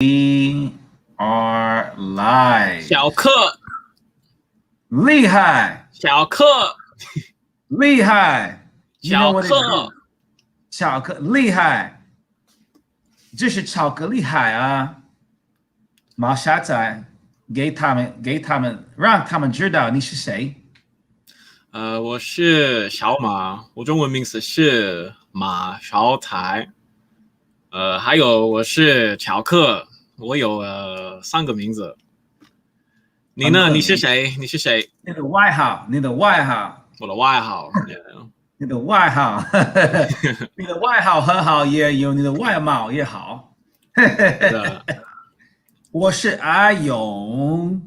We are live. 小克，厉害，小克，厉害。You know 小 what it 克， is? 巧克厉害，这是巧克力海啊！毛小仔，给他们，让他们知道你是谁。我是小马，我中文名字是马小才。还有我是乔克，我有3个名字。你呢？你是谁？你是谁？你的外号，你的外号，我的外号。你的外号，你的外号很好，也有你的外貌也好。我是阿勇，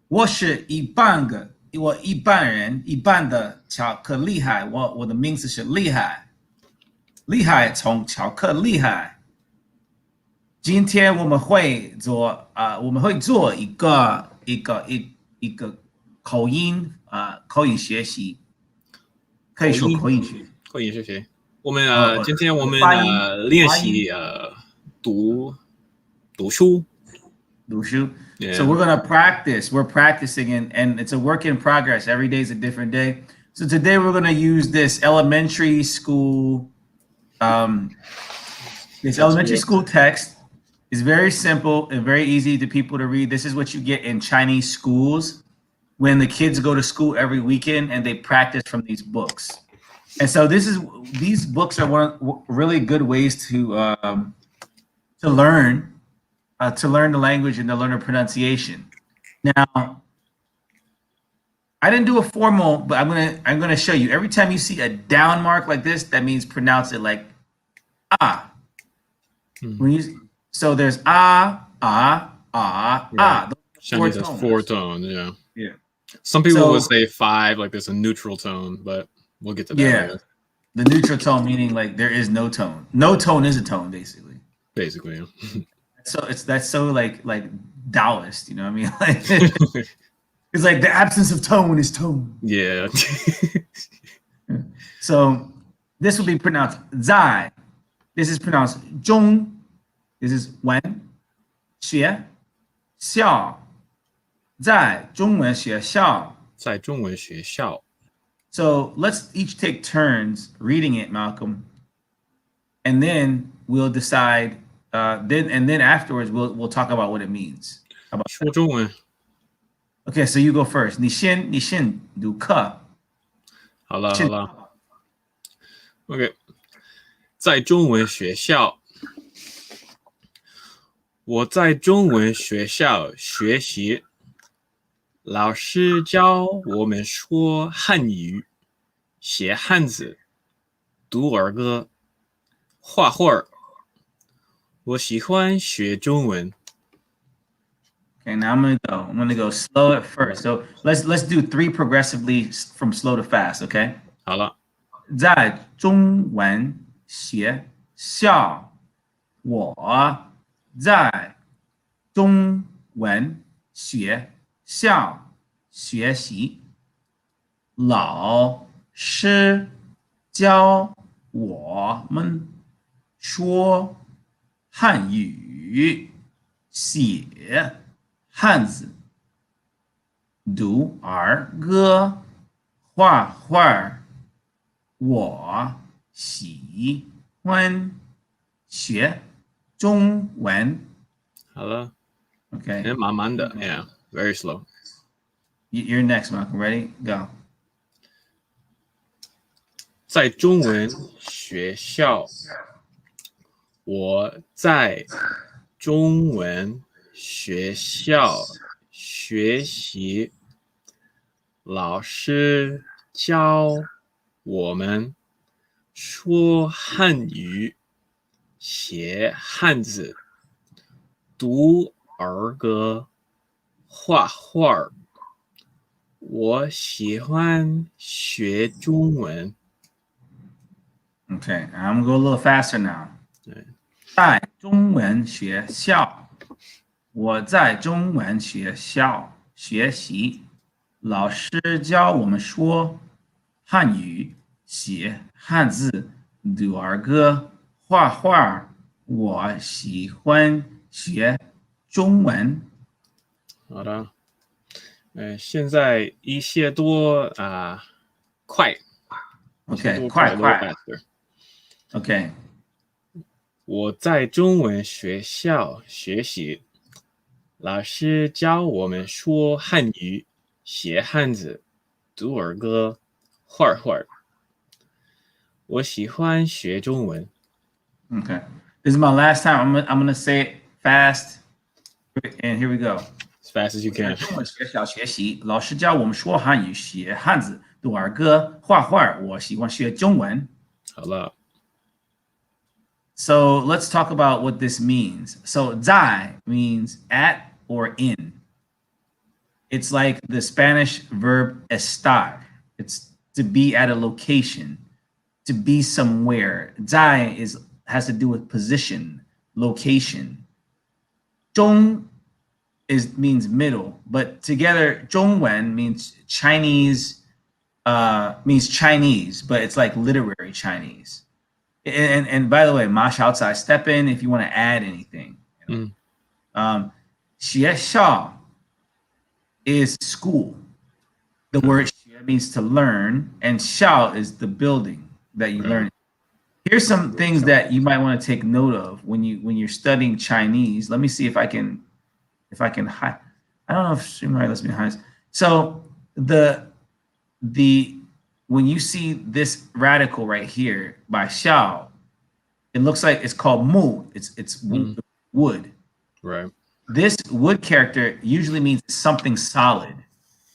我是一般人，一般的巧克力海。我的名字是厉害，厉害从巧克力海。今天我们会做一个口音口音学习，可以说口音学习。口音学习。我们今天我们发音练习读书。Yeah. So we're gonna practice. We're practicing, and it's a work in progress. Every day is a different day. So today we're gonna use this elementary school. This elementary school text is very simple and very easy to people to read. This is what you get in Chinese schools when the kids go to school every weekend and they practice from these books. And so these books are really good ways to learn. To learn the language and to learn the pronunciation. Now, I didn't do a formal, but I'm gonna show you. Every time you see a down mark like this, that means pronounce it like ah. So there's ah. Right. Those four tones. Yeah. Yeah. Some people would say 5, like there's a neutral tone, but we'll get to that. Yeah. Later. The neutral tone meaning like there is no tone. No tone is a tone, basically. Basically. Yeah. So that's so like Taoist, you know what I mean? Like, it's like the absence of tone is tone. Yeah. So this will be pronounced zai. This is pronounced zhong. This is wen, xue, xiao. 在中文学校。在中文学校。So let's each take turns reading it, Malcolm, and then we'll decide. Then afterwards we'll talk about what it means. 说中文。Okay, so you go first. 你先读课。好了。OK， 在中文学校，我在中文学校学习，老师教我们说汉语，写汉字，读儿歌，画画。我喜欢学中文。Okay, now I'm gonna go slow at first. So let's do 3 progressively from slow to fast. Okay. 好了。在中文学校，我在中文学校学习，老师教我们说汉语，写汉字，读儿歌，画画。我喜欢学中文。好了。Okay. 慢慢的 ，Yeah, very slow. You're next, Malcolm. Ready? Go. 在中文学校，我在中文学校学习，老师教我们说汉语，写汉字，读儿歌，画画。我喜欢学中文。Okay, I'm gonna go a little faster now. 在中文学校，我在中文学校学习，老师教我们说汉语，写汉字，读儿歌，画画。我喜欢学中文。好的。现在一些多快，一些 OK，多快 a 快 little 快。 faster。OK，我在中文学校学习，老师教我们说汉语、写汉字、读儿歌、画画。我喜欢学中文。Okay. This is my last time. I'm gonna say it fast, and here we go. As fast as you 在 can. 中文学校学习，老师教我们说汉语、写汉字、读儿歌、画画。我喜欢学中文。好了， So let's talk about what this means. So 在 means at or in. It's like the Spanish verb estar. It's to be at a location, to be somewhere. 在 has to do with position, location. 中 means middle, but together 中文 means Chinese, means Chinese, but it's like literary Chinese. And by the way, Ma Xiaocai, step in if you want to add anything. 嗯 学校 is school. The word 学 means to learn, and 校 is the building that you Right. learn. Here's some things that you might want to take note of when you're studying Chinese. Let me see if I can hide. I don't know if StreamYard lets me hide. So the when you see this radical right here by Xiao, it looks like it's called mu. It's wood. right. This wood character usually means something solid.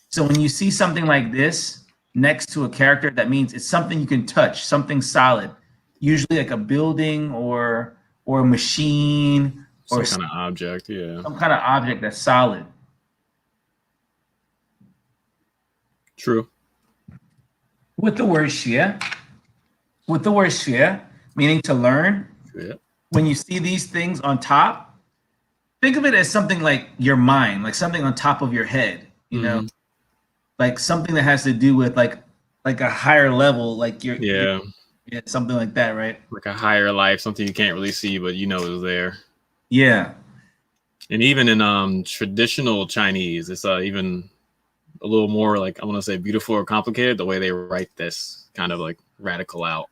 So when you see something like this next to a character, that means it's something you can touch, something solid, usually like a building or a machine or Some kind of object, yeah. some kind of object that's solid. True. With the word 学, meaning to learn, Yeah. when you see these things on top, think of it as something like your mind, like something on top of your head, you know, like something that has to do with like a higher level, like Yeah. yeah, something like that, right? Like a higher life, something you can't really see, but you know is there. Yeah. And even in traditional Chinese, it's even a little more like, I want to say beautiful or complicated, the way they write this kind of like radical out.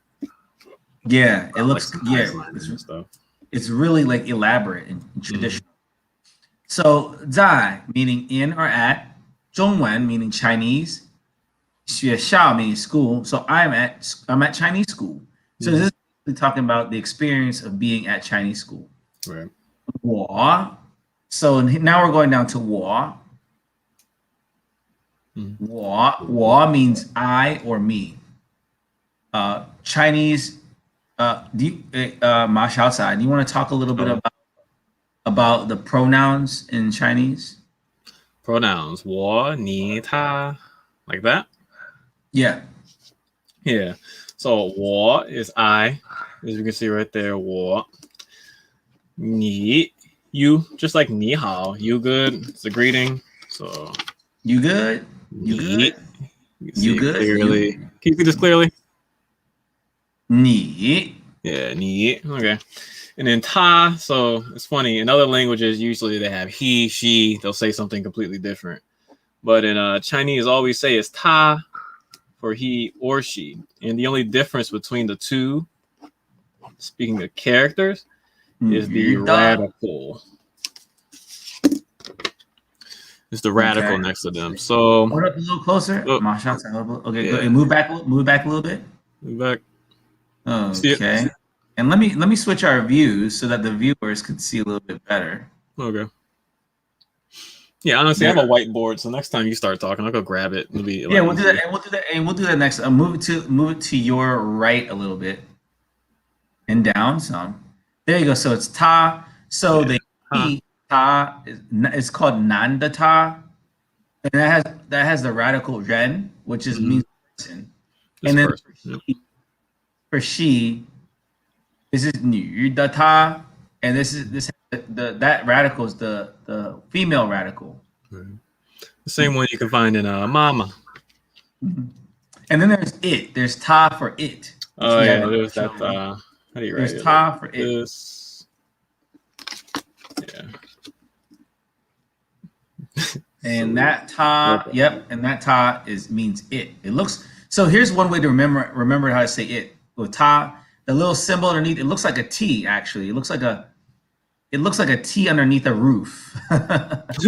Yeah, it looks Like yeah, consonants and stuff. it's really like elaborate and traditional. So 在 meaning in or at, 中文 meaning Chinese, 学校 meaning school. So I'm at Chinese school. So this is talking about the experience of being at Chinese school. Right. 我 So now we're going down to 我. 我 means I or me. Chinese. Ma Xiaocai, do you want to talk a little bit about the pronouns in Chinese? Pronouns. 我,你,他. Like that? Yeah. Yeah. So 我 is I, as you can see right there. 我. 你, you, just like 你好, you good. It's a greeting. So You good? You 你, good? you You good? clearly. Can you see this clearly? 你 Yeah, 你. Okay. And then 他, so it's funny. In other languages, usually they have he, she. They'll say something completely different. But in Chinese, all we say is 他 for he or she. And the only difference between the two, speaking of characters, is the radical. It's the radical Okay. next to them. So Hold up a little closer. Oh. Ma Xiaocai, okay, Yeah. go and move back a little bit. move back. See it? Okay. And let me switch our views so that the viewers could see a little bit better. Okay. Yeah, honestly, I have a whiteboard, so next time you start talking, I'll go grab it. It'll be a lot Yeah, we'll do easier. that, and we'll do that next. Move it to your right a little bit, and down some. There you go. So it's ta. So the he ta is called nanda ta, and that has the radical ren, which is means person. This And then person. Yep. for she, this is 女的她, and that radical is the female radical. The same one you can find in mama. And then there's it. There's ta for it. Oh yeah, there's that. How do you write There's it? ta for it. This. Yeah. And that ta, Okay. yep, and that ta means it. It looks so. Here's one way to remember how to say it. With ta, the little symbol underneath, it looks like a T. Actually, it looks like a T underneath a roof.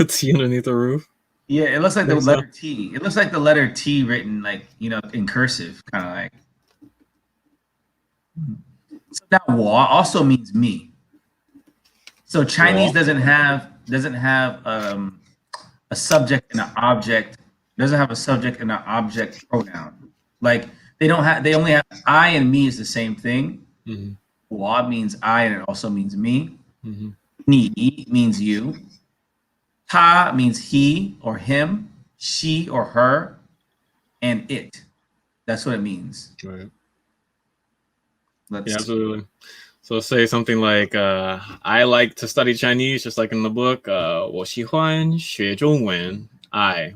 Tea underneath the roof. Yeah, it looks like the Think so? letter T. It looks like the letter T written like in cursive, kind of like. So now, 我 also means me. So Chinese Wo. doesn't have a subject and an object. Doesn't have a subject and an object pronoun. Like they only have I and me is the same thing. Mhm. 我 means I and it also means me. Mhm. 你 means you. 他 means he or him, she or her, and it. That's what it means. Right. Let's Yeah, absolutely. So say something like, I like to study Chinese, just like in the book. 我喜欢学中文. I.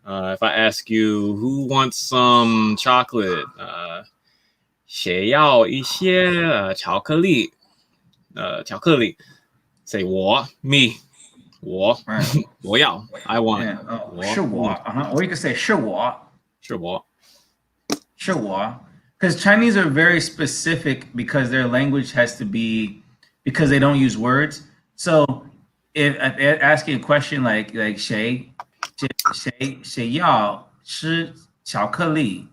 If I ask you, who wants some chocolate? 谁要一些巧克力? 巧克力. Say 我 me. 我 right. 我要 I want. Yeah. Oh, 我是我. Or you could say 是我.是我. 是我. Because Chinese are very specific because their language has to be because they don't use words. So if asking a question like 谁要吃巧克力?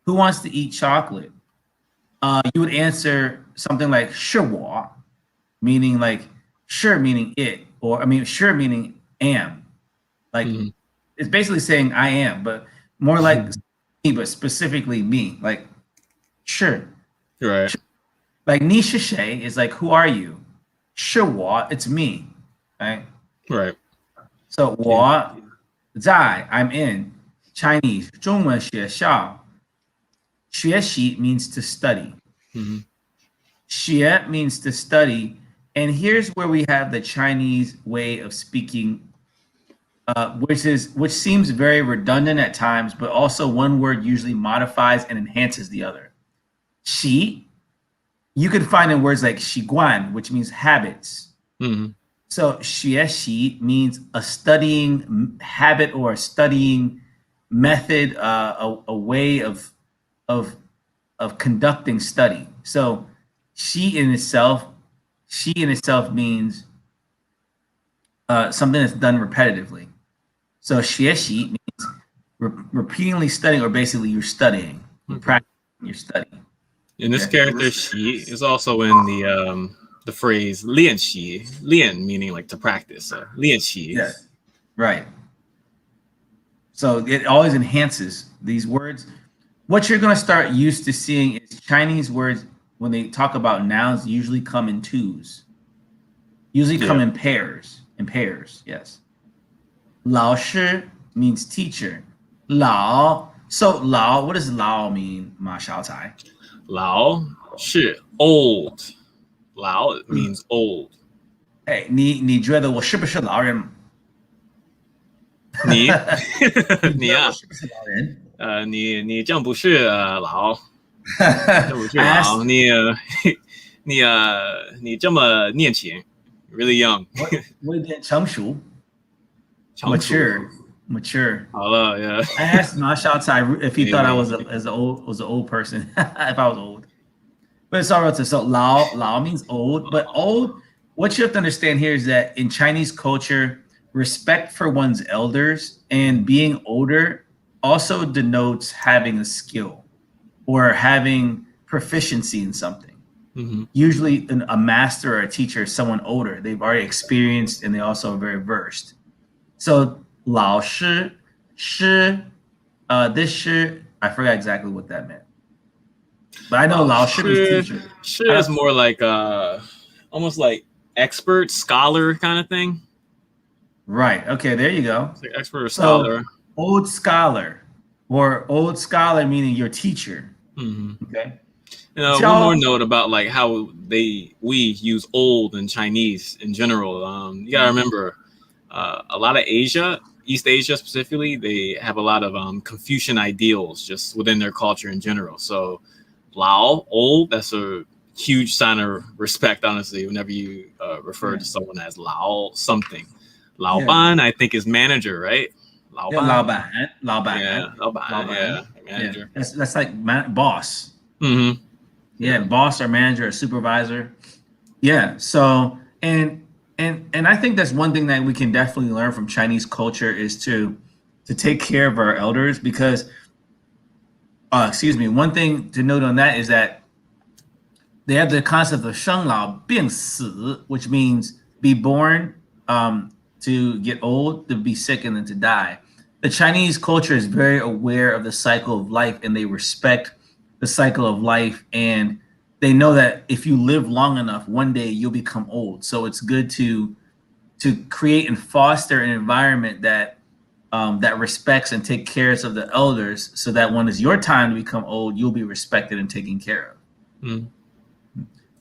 Who wants to eat chocolate? You would answer something like 是我, meaning like sure meaning it, or I mean sure meaning am. Like Mhm. it's basically saying I am, but more like me, but specifically me. Like sure. Right. Like 你是谁 is like who are you? 是我 it's me, right? Right. So 我在 I'm in Chinese 中文学校学习 means to study. Mhm. 学 means to study, and here's where we have the Chinese way of speaking, which seems very redundant at times, but also one word usually modifies and enhances the other. 习 you can find in words like 习惯, which means habits. Mhm. So 学习 means a studying habit or a studying method, a way of conducting study. So she in itself means something that's done repetitively. So 学习 means repeatedly studying, or basically you're studying, you're practicing, you're studying. And this Okay. character "xi" is also in the phrase 练习, 练 meaning like to practice. 练习. Yes. Right. So it always enhances these words. What you're going to start used to seeing is Chinese words, when they talk about nouns, usually come in twos. Usually come Yeah. in pairs. In pairs, yes. 老师 means teacher. 老. So 老, what does 老 mean, Ma Xiaocai? 老是 old. 老 means old. Hey, 你觉得我是不是老人?你你啊，我是不是老人?你这样不是老，这不是老，你这么年轻 ，really young，我有点成熟成熟。 mature. 好了 ，yeah. I asked Ma Xiaocai if he Maybe. thought I was an old person, if I was old. But it's all relative. So lao means old, but old. What you have to understand here is that in Chinese culture, respect for one's elders and being older also denotes having a skill or having proficiency in something. Mhm. Usually, a master or a teacher is someone older. They've already experienced and they also are very versed. So 老师, this 师, I forgot exactly what that meant. But I know 老师 means teacher. 是 is more like almost like expert, scholar kind of thing. Right. Okay, there you go. It's like expert or So, scholar. old scholar, or old scholar meaning your teacher. Mhm. Okay. One more note about like how we use old in Chinese in general. You gotta remember, a lot of Asia, East Asia specifically, they have a lot of Confucian ideals just within their culture in general. So, Lao, old, that's a huge sign of respect, honestly, whenever you refer to someone as Lao something. Lao Ban, I think, is manager, right? Lao Yeah, Ban. 老板, 老板, Yeah, Lao Ban. 老板. Yeah, Yeah, manager. that's like boss. Mm-hmm. Yeah, boss or manager or supervisor. Yeah. So and I think that's one thing that we can definitely learn from Chinese culture is to take care of our elders because excuse me, one thing to note on that is that they have the concept of 生老病死, which means be born, to get old, to be sick, and then to die. The Chinese culture is very aware of the cycle of life and they respect the cycle of life. And they know that if you live long enough, one day you'll become old. So it's good to create and foster an environment that respects and take care of the elders so that when it's your time to become old, you'll be respected and taken care of. Mm.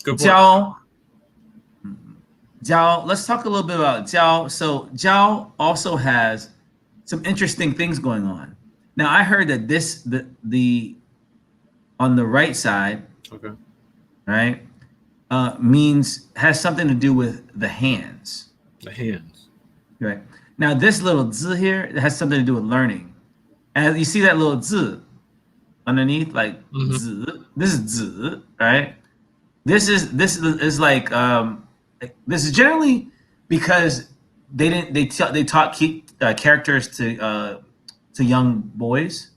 Good point. Jiao, let's talk a little bit about Jiao. So Jiao also has some interesting things going on. Now I heard that the on the right side, Okay. right, has something to do with the hands. The hands. Right. Now this little z here it has something to do with learning. And you see that little z underneath, like z. This is z, right? This is like this is generally because they taught characters to young boys.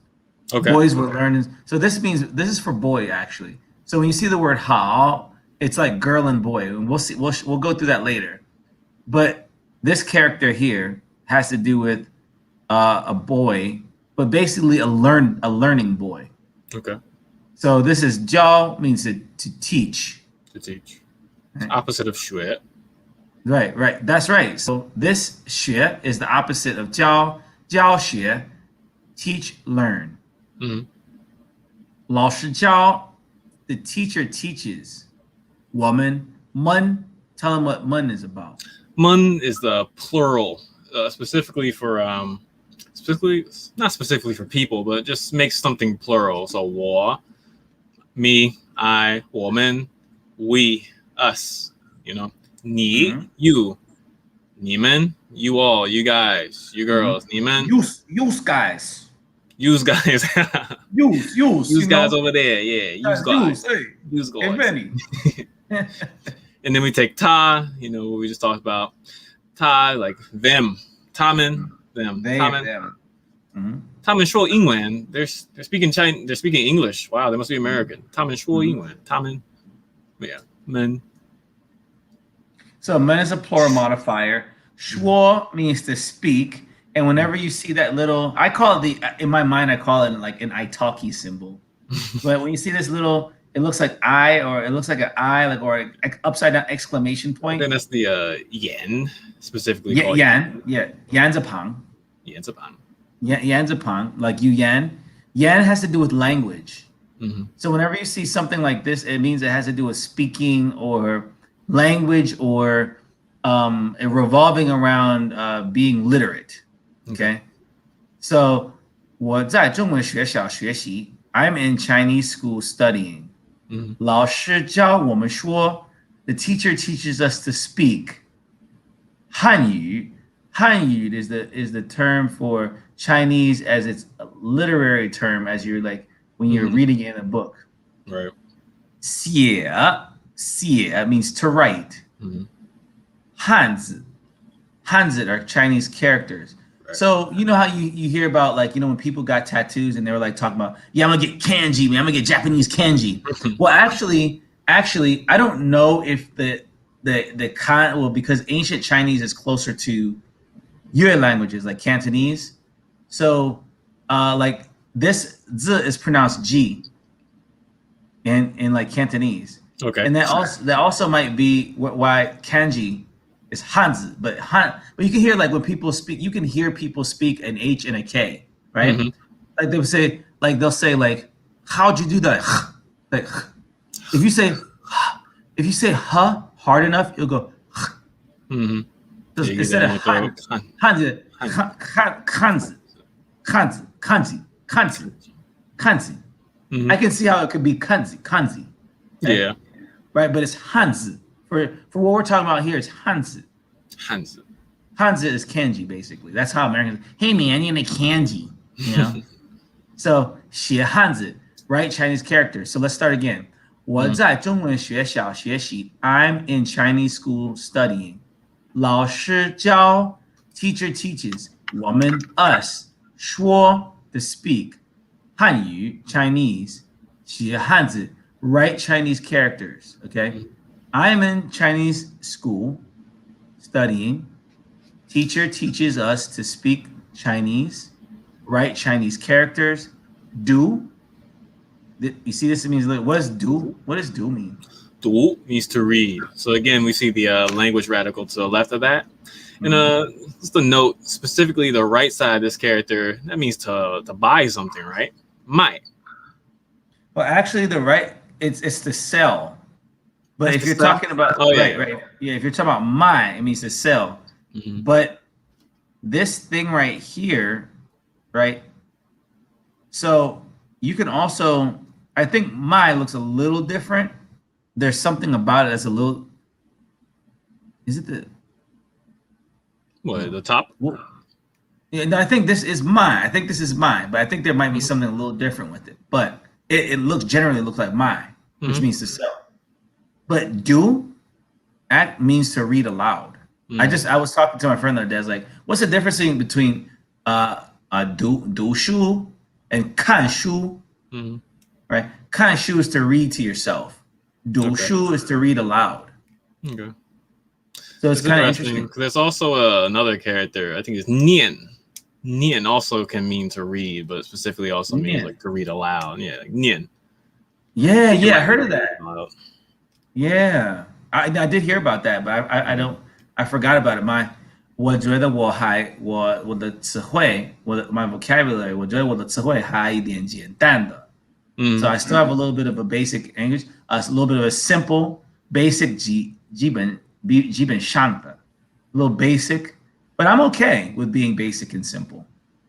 Okay. Boys were learning. So this is for boy actually. So when you see the word hao, it's like girl and boy, and we'll go through that later. But this character here has to do with a boy, but basically a learning boy. Okay. So this is jiao means to teach. To teach. It's opposite of 学. Right. That's right. So this 学 is the opposite of 教 学, teach, learn. Mm-hmm. 老师教, the teacher teaches. 我们 mun, tell them what mun is about. Mun is the plural, specifically for not specifically for people, but just makes something plural. So 我, me, I, 我们, we, us, you know, 你, you, 你们, you all, you guys, you girls, 你们, Use guys. use guys, Use use guys over there, yeah, use guys, Hey, use guys. Benny. And then we take ta, you know, what we just talked about. Ta, like them, 他们, them, 他们. Mm-hmm. 他们说英文, they're speaking Chinese, they're speaking English. Wow, they must be American. 他们说英文, 他们, yeah, 们. So men is a plural modifier. Shuo means to speak. And whenever you see that little, I call it in my mind, I call it like an italki symbol. But when you see this little, it looks like I, or it looks like an I, like, or an upside down exclamation point. Then that's the yen, specifically. Yeah, yan. Yeah, yan's a pang. Yan's a pang. Yan's a pang, like you yan. Yan has to do with language. Mm-hmm. So whenever you see something like this, it means it has to do with speaking or language or revolving around being literate. Okay. So 我在中文学校学习. I'm in Chinese school studying. 老师教我们说, the teacher teaches us to speak. 汉语 is the term for Chinese as its literary term, as you're like when you're reading it in a book. Right. 写 means to write. 汉字 are Chinese characters. Right. So you know how you hear about, like, you know, when people got tattoos and they were like talking about, yeah, I'm gonna get kanji, man, I'm gonna get Japanese kanji. Well, actually, I don't know if because ancient Chinese is closer to Yue languages like Cantonese. So like this z is pronounced G in like Cantonese. Okay. And that also might be why kanji is hanzi, but you can hear, like, when people speak, you can hear people speak an H and a K, right? Like they'll say how'd you do that? Like if you say huh hard enough, it'll go. Instead of hanzi, kanzi. I can see how it could be kanzi. Right? Yeah. Right, but it's hanzi. For what we're talking about here, it's hanzi. Hanzi is kanji, basically. That's how Americans, hey man, you need kanji, you know? So, 写汉字, write Chinese characters. So let's start again. 我在中文学校学习. I'm in Chinese school studying. 老师教, teacher teaches. 我们 us, 说 to speak. 汉语 Chinese. 写汉字, write Chinese characters. Okay? I'm in Chinese school studying. Teacher teaches us to speak Chinese, write Chinese characters. Do. You see, this means what does do? What does do mean? 读 means to read. So again, we see the language radical to the left of that. And just a note, specifically the right side of this character, that means to buy something, right? 买. Well, actually, the right it's to sell. But That's if to you're sell? talking about Oh, yeah, right, yeah, if you're talking about my, it means to sell. But this thing right here, right? So you can also, I think my looks a little different. There's something about it that's a little. Is it the? What, the top? Yeah, no, I think this is mine. I think this is mine, but I think there might be something a little different with it. But it looks generally looks like mine, which means to sell. But do, that means to read aloud. I was talking to my friend the other day. I was like, "What's the difference between do shu and kan shu?" Right? Kan shu is to read to yourself. Do shu is to read aloud. Okay. So it's kind of interesting. There's also another character. I think it's nian. Nian also can mean to read, but specifically also means like to read aloud. Yeah, like nian. Yeah, I heard of that. Yeah, I did hear about that, but I forgot about it. My 我觉得我的词汇my vocabulary 我觉得我的词汇还一点简单的 So I still have a little bit of a basic English, a little bit of a simple, basic 基本上的 a little basic, but I'm okay with being basic and simple.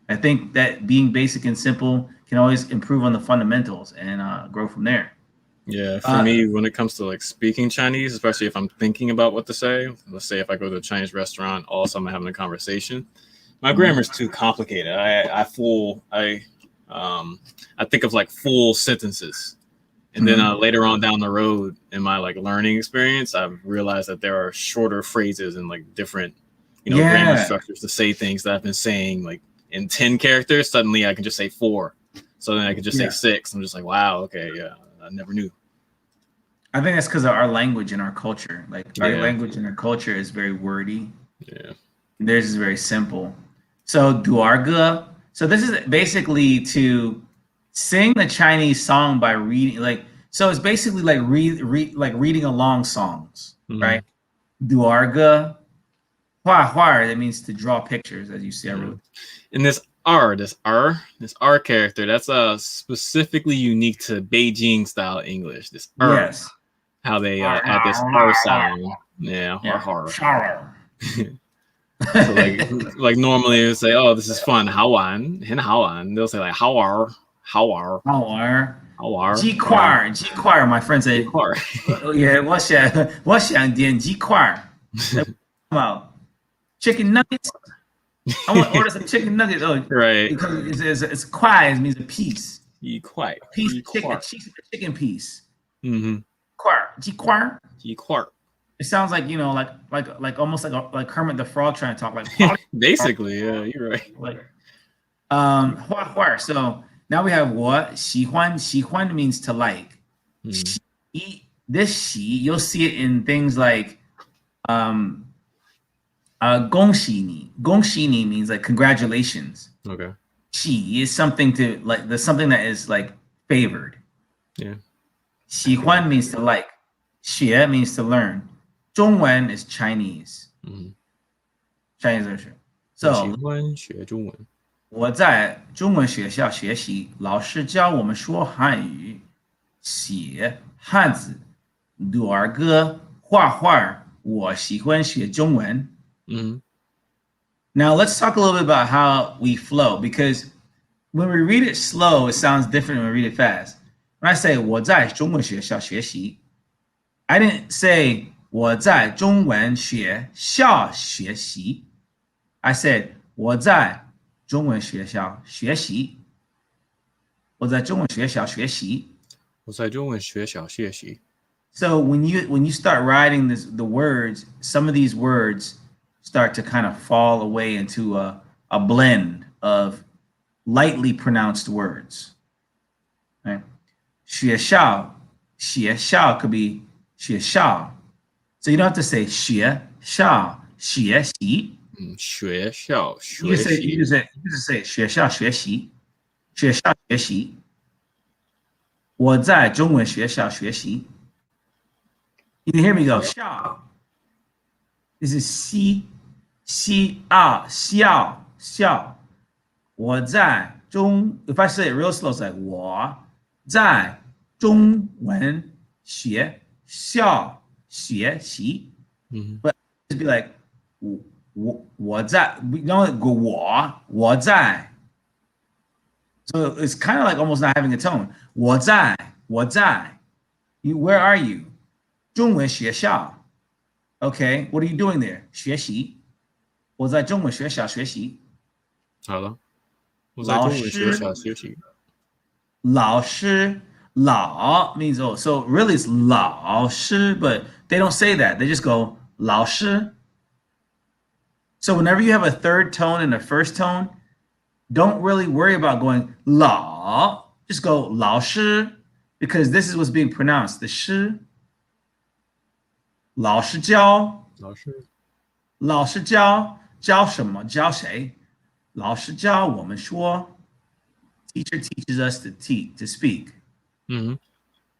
I think that being basic and simple can always improve on the fundamentals and grow from there. Yeah, for me, when it comes to like speaking Chinese, especially if I'm thinking about what to say, let's say if I go to a Chinese restaurant, also I'm having a conversation, my grammar is too complicated. I think of like full sentences, and then later on down the road in my like learning experience, I've realized that there are shorter phrases and like different, grammar structures to say things that I've been saying like in 10 characters. Suddenly, I can just say 4, so then I can just say 6. I'm just like, wow, okay, yeah. I never knew. I think that's because of our language and our culture. Like our language and our culture is very wordy. Yeah. Theirs is very simple. So duarga. So this is basically to sing the Chinese song by reading. Like so, it's basically like reading along songs, right? Duarga. Hua hua. That means to draw pictures, as you see. I wrote. And this R character, that's specifically unique to Beijing style English. This R, yes, how they add this R sound. Yeah, R. So like normally they say, oh, this is fun. 好玩, 很好玩. They'll say like 好玩. 鸡块, my friend said. Yeah, 我想点鸡块. Well, chicken nuggets. I want to order some chicken nuggets. Oh, right. Because it's kwai, it means a piece. 鸡块. Piece of chicken piece. Mm-hmm. 鸡块. 鸡块. It sounds like like almost like Kermit the Frog trying to talk like. Basically, yeah, you're right. Like, hua hua. So now we have what 喜欢. 喜欢 means to like. This 喜 you'll see it in things like 恭喜你. 恭喜你 means like congratulations. Okay. 喜 is something to like there's something that is like favored. Yeah. 喜欢 means to like. 学 means to learn. 中文 is Chinese. Chinese literature. So 喜欢学中文。我在中文学校学习，老师教我们说汉语，写汉字，读儿歌，画画。我喜欢学中文。Now let's talk a little bit about how we flow, because when we read it slow, it sounds different when we read it fast. When I say 我在中文学校学习, I didn't say 我在中文学校学习. I said 我在中文学校学习。我在中文学校学习。我在中文学校学习。So when you start writing the words, some of these words start to kind of fall away into a blend of lightly pronounced words. Right? 学校could be 学校. So you don't have to say 学校学习。学校 You 学 just say 习。you just say 学校学习。学校学习。我在中文学校学习。You can hear me go 校。This is 校。我在中 If I say it real slow, it's like 我在中文学校学习。But it'd be like 我在 we don't go 我在。So it's kind of like almost not having a tone. 我在 You where are you? 中文学校。Okay, what are you doing there? 学习。我在中文学校学习。好了，我在中文学校学习。老师 lao means oh, so really it's 老师 but they don't say that. They just go 老师. So whenever you have a third tone and a first tone, don't really worry about going 老, just go 老师 because this is what's being pronounced. The 师老师教老师教什么教谁老师教我们说 Teacher teaches us to speak.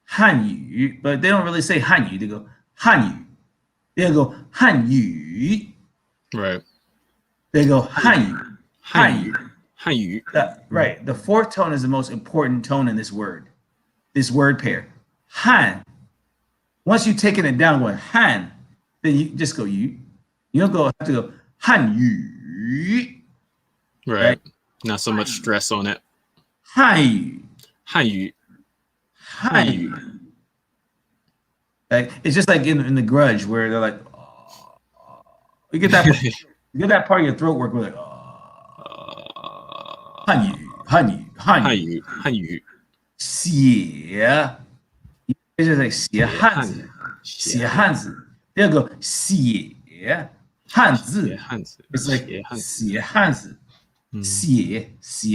汉语 but they don't really say 汉语 they go 汉语 they go 汉语 Right. they go 汉语汉语 right. The fourth tone is the most important tone in this word pair. Han. Once you've taken it down going han, then you just go you. You don't have to go 汉语 Right. Not so much stress on it. 汉语汉语 Like it's just like in the Grudge where they're like, oh. you get that part of your throat work where like, oh. 汉语写 it's just like 写汉字 they'll go 写汉字 it's like 写汉字写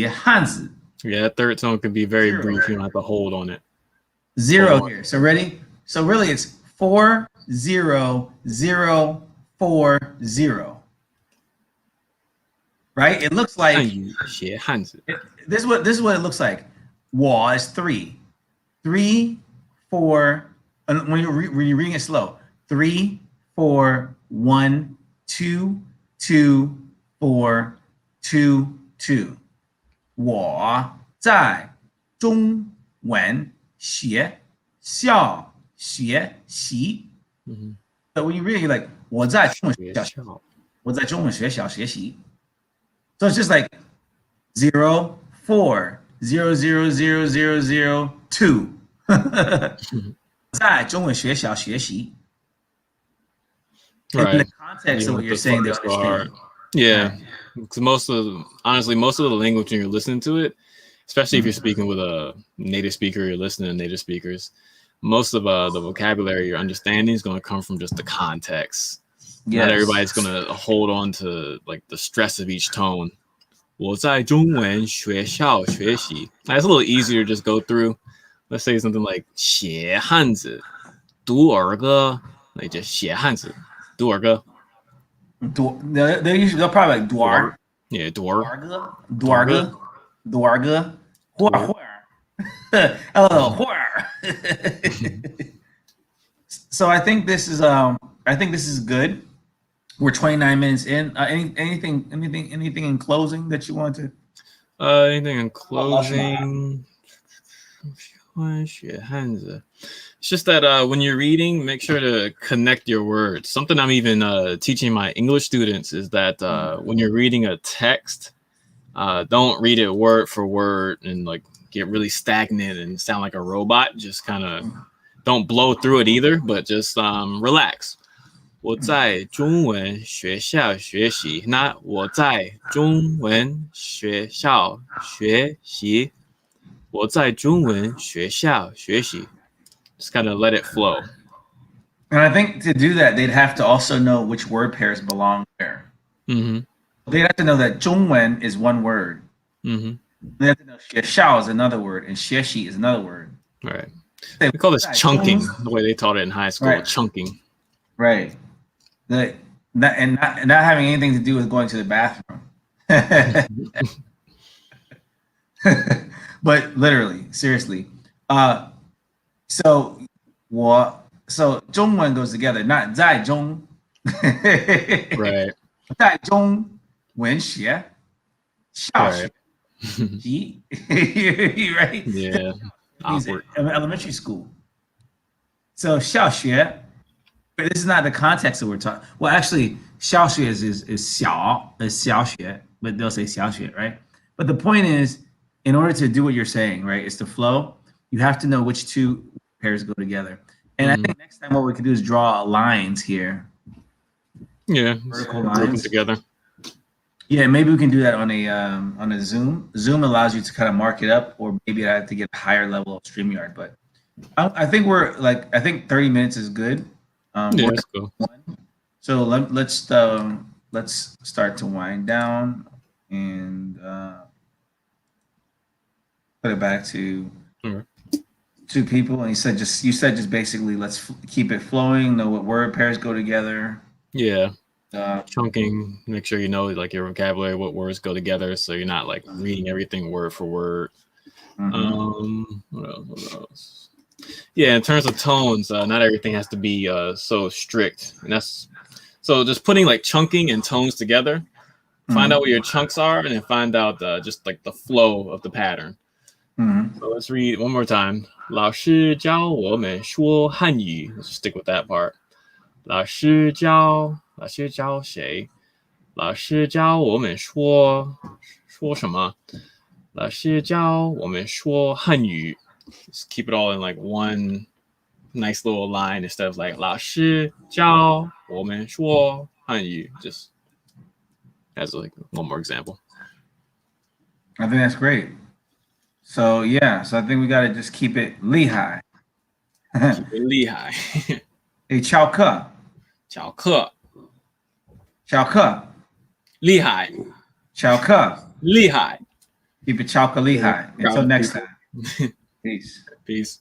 汉字 Yeah, that third tone can be very brief. You don't have to hold on it. 0 here. So ready? So really it's 4-0-0-4-0. Right? It looks like 汉语写汉字 this is what it looks like. 我 is 3. 3, 4, and when you're reading it slow. 3, 4, 1, 2, 2, 4, 2, 2. 我在中文学校学习。But when you read it, you're like 我在中文学校学习。So it's just like 0, 4, 0, 0, 0, 0, 0, 2. 在中文学校学习。Right. In the context of what you're saying, they understand. Yeah. Because honestly, most of the language when you're listening to it, especially if you're speaking with a native speaker, you're listening to native speakers, most of the vocabulary you're understanding is going to come from just the context. Yes. Not everybody's going to hold on to like the stress of each tone. 我在中文学校学习. That's a little easier to just go through. Let's say something like 写汉字读儿歌 like just 写汉字读儿歌 They'll probably like Dwar. Yeah, Dwar. Dwarga. Hello, So I think this is good. We're 29 minutes in. Anything in closing that you want to? Anything in closing? It's just that when you're reading, make sure to connect your words. Something I'm even teaching my English students is that when you're reading a text, don't read it word for word and like get really stagnant and sound like a robot. Just kind of don't blow through it either, but just relax. 我在中文学校学习。那我在中文学校学习。我在中文学校学习。Just kind of let it flow. And I think to do that, they'd have to also know which word pairs belong where. Mm-hmm. They'd have to know that 中文 is one word. Mm-hmm. They have to know 学校 is another word and 学习 is another word. Right. Say, We call this 在 chunking, 中 the way they taught it in high school. Right. Chunking. Right. Not having anything to do with going to the bathroom. But literally, seriously. So 中文 goes together, not 在中 Right. 在中文学校学 Right. 习 right? Yeah. Means Awkward. elementary school. So 小学, but this is not the context that we're talking. Well, actually, 小学 is 小学, but they'll say 小学, right? But the point is, in order to do what you're saying, right, is to flow, you have to know which two pairs go together. And I think next time what we can do is draw lines here. Yeah. Vertical Group them lines. together. Yeah, maybe we can do that on a Zoom. Zoom allows you to kind of mark it up, or maybe I have to get a higher level of StreamYard. But I think I think 30 minutes is good. Yeah, We're that's cool. So let's start to wind down and put it back to Alright. two people. And you said just basically let's keep it flowing. Know what word pairs go together. Yeah. Uh, Chunking. Make sure you know like your vocabulary, what words go together, so you're not like reading everything word for word. What else? Yeah, in terms of tones, not everything has to be so strict, and that's so just putting like chunking and tones together. Find out what your chunks are, and then find out just like the flow of the pattern. So let's read one more time. 老师教我们说汉语. Let's just stick with that part. 老师教谁？老师教我们说什么？老师教我们说汉语. Just keep it all in like one nice little line instead of like 老师教我们说汉语. Just as like one more example. I think that's great. So yeah, so I think we got to just keep it 厉害.厉害. 翘课.巧克翘课.厉害. 翘课.厉害. Keep it 翘课厉害. Until next time. Peace. Peace.